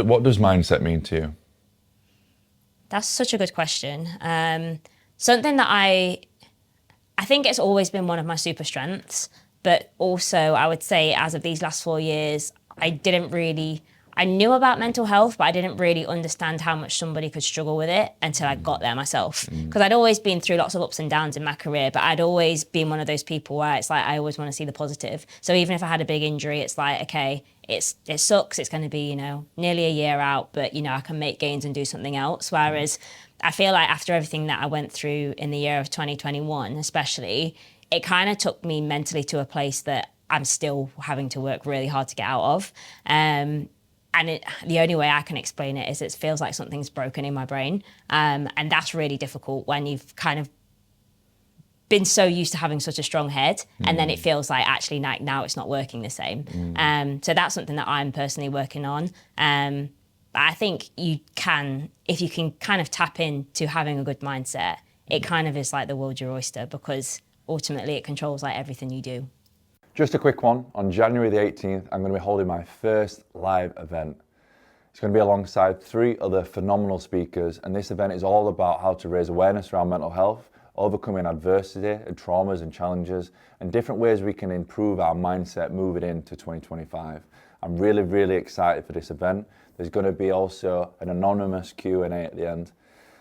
What does mindset mean to you? That's such a good question. Something that I think it's always been one of my super strengths, but also I would say as of these last 4 years, I knew about mental health, but I didn't really understand how much somebody could struggle with it until I got there myself. Because I'd always been through lots of ups and downs in my career, but I'd always been one of those people where it's like, I always want to see the positive. So even if I had a big injury, it's like, okay, it sucks. It's going to be, nearly a year out, but, I can make gains and do something else. Whereas I feel like after everything that I went through in the year of 2021, especially, it kind of took me mentally to a place that I'm still having to work really hard to get out of. And the only way I can explain it is it feels like something's broken in my brain. And that's really difficult when you've kind of been so used to having such a strong head. And then it feels like actually now it's not working the same. So that's something that I'm personally working on. But I think if you can kind of tap into having a good mindset, it kind of is like the world's your oyster, because ultimately it controls like everything you do. Just a quick one. On January the 18th, I'm going to be holding my first live event. It's going to be alongside 3 other phenomenal speakers, and this event is all about how to raise awareness around mental health, overcoming adversity and traumas and challenges, and different ways we can improve our mindset moving into 2025. I'm really, really excited for this event. There's going to be also an anonymous Q&A at the end.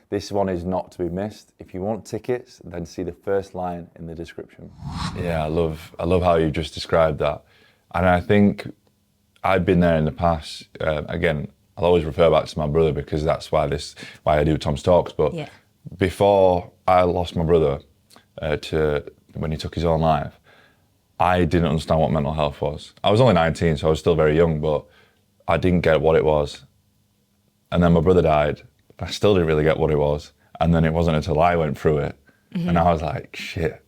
This one is not to be missed. If you want tickets, then see the first line in the description. Yeah, I love how you just described that. And I think I've been there in the past. Again, I'll always refer back to my brother because that's why I do Tom's Talks. But before I lost my brother to when he took his own life, I didn't understand what mental health was. I was only 19, so I was still very young, but I didn't get what it was. And then my brother died. I still didn't really get what it was. And then it wasn't until I went through it. And I was like, shit,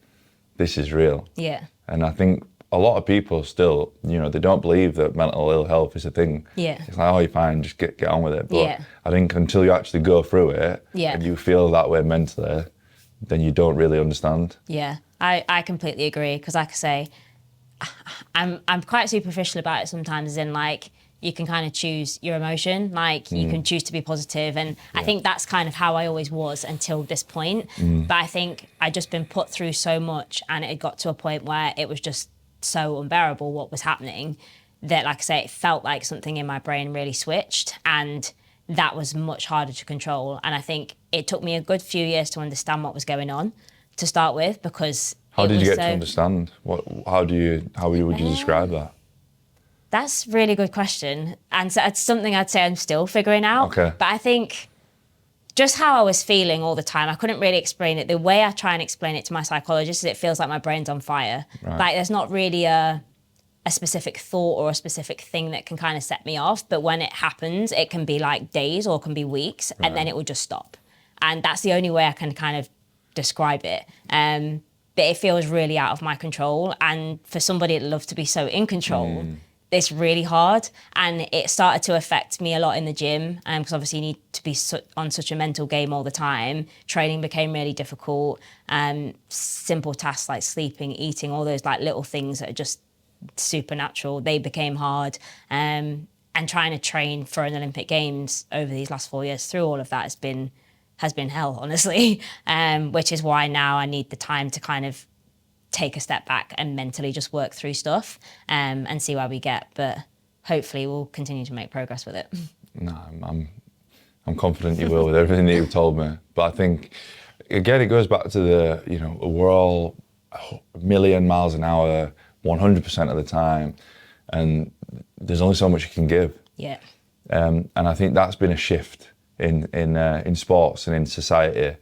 this is real. Yeah. And I think a lot of people still, they don't believe that mental ill health is a thing. Yeah. It's like, oh, you're fine, just get on with it. But I think until you actually go through it and you feel that way mentally, then you don't really understand. Yeah, I completely agree. Because like I say, I'm quite superficial about it sometimes, as in like, you can kind of choose your emotion, like you can choose to be positive. And I think that's kind of how I always was until this point. But I think I'd just been put through so much, and it got to a point where it was just so unbearable what was happening that, like I say, it felt like something in my brain really switched, and that was much harder to control. And I think it took me a good few years to understand what was going on to start with, because how did you get to understand? How would you describe that? That's a really good question. And so it's something I'd say I'm still figuring out. Okay. But I think just how I was feeling all the time, I couldn't really explain it. The way I try and explain it to my psychologist is it feels like my brain's on fire. Right. Like there's not really a specific thought or a specific thing that can kind of set me off. But when it happens, it can be like days or it can be weeks, and then it will just stop. And that's the only way I can kind of describe it. But it feels really out of my control. And for somebody that loves to be so in control, it's really hard. And it started to affect me a lot in the gym, because obviously you need to be on such a mental game all the time. Training became really difficult. Simple tasks like sleeping, eating, all those like little things that are just supernatural, they became hard. And trying to train for an Olympic Games over these last 4 years through all of that has been hell, honestly. Which is why now I need the time to kind of take a step back and mentally just work through stuff and see where we get. But hopefully we'll continue to make progress with it. No, I'm confident you will with everything that you've told me. But I think, again, it goes back to we're all a million miles an hour, 100% of the time, and there's only so much you can give. Yeah. And I think that's been a shift in sports and in society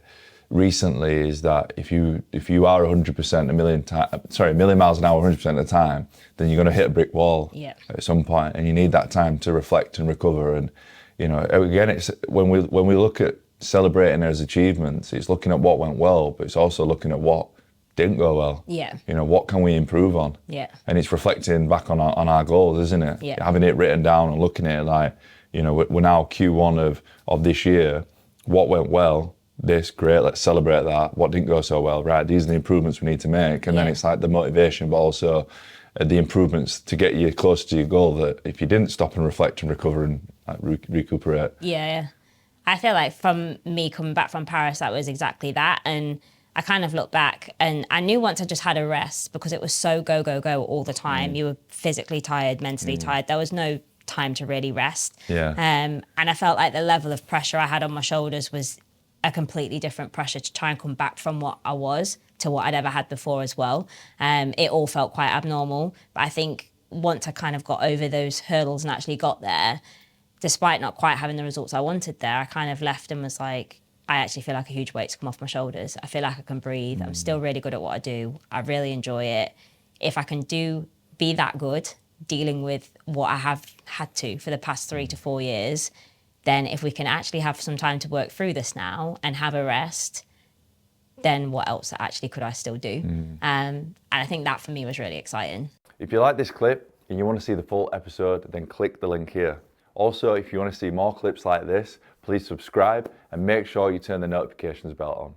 recently, is that if you are 100% a million miles an hour 100% of the time, then you're going to hit a brick wall at some point, and you need that time to reflect and recover. And again, it's when we look at celebrating those achievements, it's looking at what went well, but it's also looking at what didn't go well. Yeah. What can we improve on? Yeah. And it's reflecting back on our goals, isn't it? Yeah. Having it written down and looking at it like, we're now Q1 of this year. What went well? This, great, let's celebrate that. What didn't go so well? Right, these are the improvements we need to make. And then it's like the motivation, but also the improvements to get you closer to your goal, that if you didn't stop and reflect and recover and like recuperate. Yeah. I feel like from me coming back from Paris, that was exactly that. And I kind of look back and I knew once I just had a rest, because it was so go, go, go all the time. You were physically tired, mentally tired. There was no time to really rest. Yeah. And I felt like the level of pressure I had on my shoulders was a completely different pressure to try and come back from what I was to what I'd ever had before as well. It all felt quite abnormal. But I think once I kind of got over those hurdles and actually got there, despite not quite having the results I wanted there, I kind of left and was like, I actually feel like a huge weight's come off my shoulders. I feel like I can breathe. I'm still really good at what I do. I really enjoy it. If I can be that good dealing with what I have had to for the past 3 to 4 years, then if we can actually have some time to work through this now and have a rest, then what else actually could I still do? And I think that for me was really exciting. If you like this clip and you want to see the full episode, then click the link here. Also, if you want to see more clips like this, please subscribe and make sure you turn the notifications bell on.